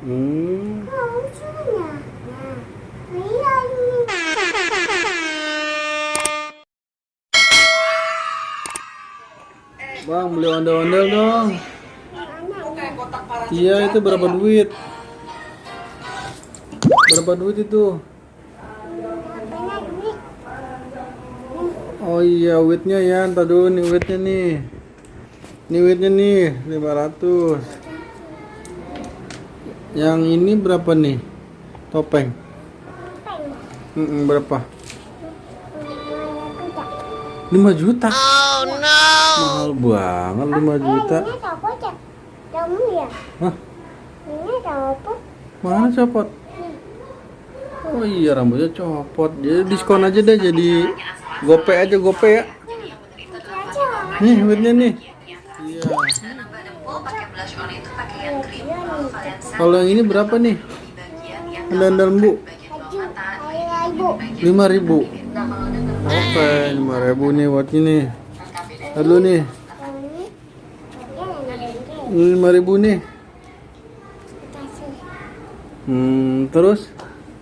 Hmm. lucunya. Nah, iya ini. Bang, beli ondel-ondel dong. Mana? Iya, itu berapa duit? Berapa duit itu? Apanya duit? Oh iya, witnya ya. Ntar dulu nih witnya nih. Ini witnya nih, 500. Yang ini berapa nih? Topeng. Peng. Berapa? Kuda. 5 juta. Mahal banget 5 juta. Ini copot ya? Kamu ya? Hah? Ini copot. Mana copot? Oh iya, rambutnya copot. Jadi diskon aja deh, jadi gope aja, gope ya. Aja. Nih witnya nih. Iya. Kalau yang ini berapa nih? Dandal bu? Ibu. 5.000. Oke, 5.000 nih buat ini. Lalu nih, Ini 5.000 nih. kasih. Terus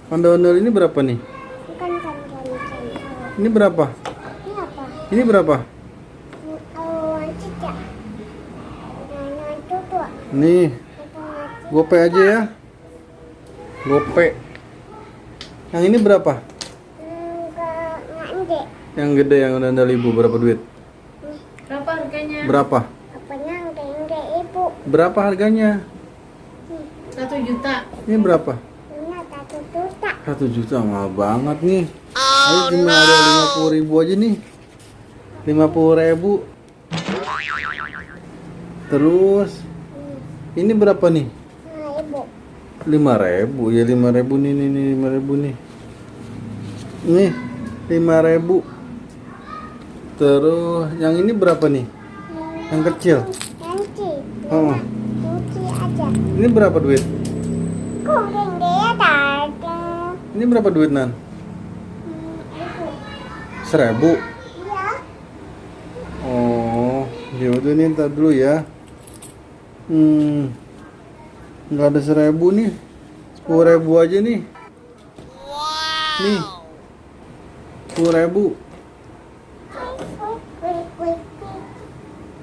ondel-ondel ini berapa nih? Bukan kan. Ini berapa? Ini apa? Ini berapa? Cicak. Nah, itu tuh. Nih, Itu gope aja ya. Gope. Yang ini berapa? enggak. Yang gede yang ondel ibu berapa duit? Berapa harganya? Berapa? Apanya enggak ibu? Berapa harganya? 1 juta. Ini berapa? Ini 1 juta. 1 juta mahal banget nih. Ayo cuma ada 50.000 aja nih. 50.000. Terus ini berapa nih? Nah, ibu. 5.000 ya, 5.000 nih, 5.000 nih. Nih 5.000. Terus yang ini berapa nih? Yang kecil. Nanti. Oh. Nanti aja. Ini berapa duit? Kuning dia tadi. Ini berapa duit Nan? Ibu. 1.000. Iya. Oh, ya udah nih, ntar dulu ya. Nggak ada 1.000 nih. 10.000 aja nih. Nih. 10.000. Kue.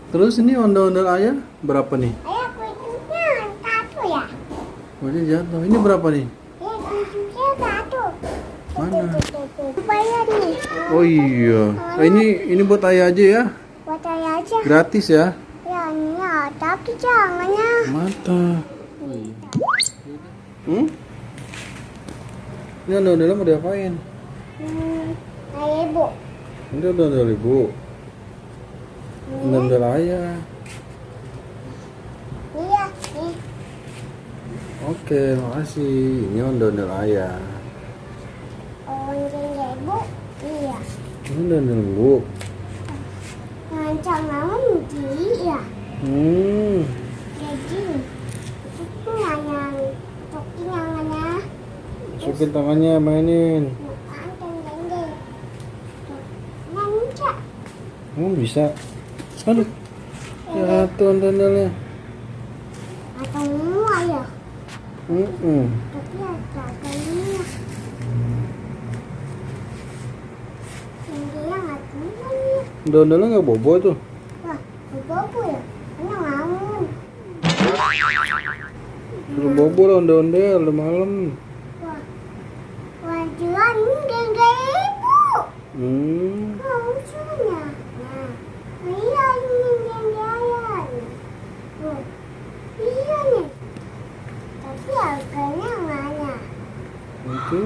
Terus ini ondel-ondel ayah berapa nih? Ayah kuenya satu ya? Wajah jatuh. Ini berapa nih? Ya kuenya satu. Mana? Bayar nih. Oh iya. Ini buat ayah aja ya. Buat ayah aja. Gratis ya. Ya ini ya, tapi jangannya. Mata. Ini ondel-ondel mau diapain? Ayah ibu. Ini ondel ibu. Ondel ayah. Iya, nih. Oke, makasih. Ini ondel ayah. Oh, ini ibu. Iya. Ini ondel bu. Ngancam namun ya. Jadi itu yang toking yangannya. Masukin tangannya, mainin. Nanca. Bisa. Aduh. Jatuh ondel-ondelnya. Atau mua ya. Tapi ada kayaknya. Yang dia nggak tahu ya. Ondel-ondelnya nggak bobo tuh. Wah, bobo ya. Ini ngawur. Suruh bobo lah ondel-ondel udah malam. Wah, wajuan gede ibu. Lucunya. Nah, iya ini gendayan. Oh, iya nih. Tapi harganya mana? Itu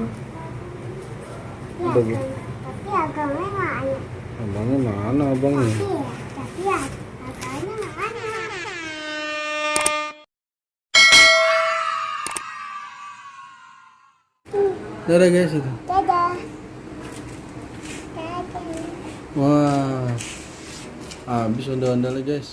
Ya, Udah, Bu. tapi harganya mana? abangnya mana abangnya? Iya, tapi harganya mana? Dadah guys itu. Dadah. Dadah. Wah. Habis ondel-ondelnya guys.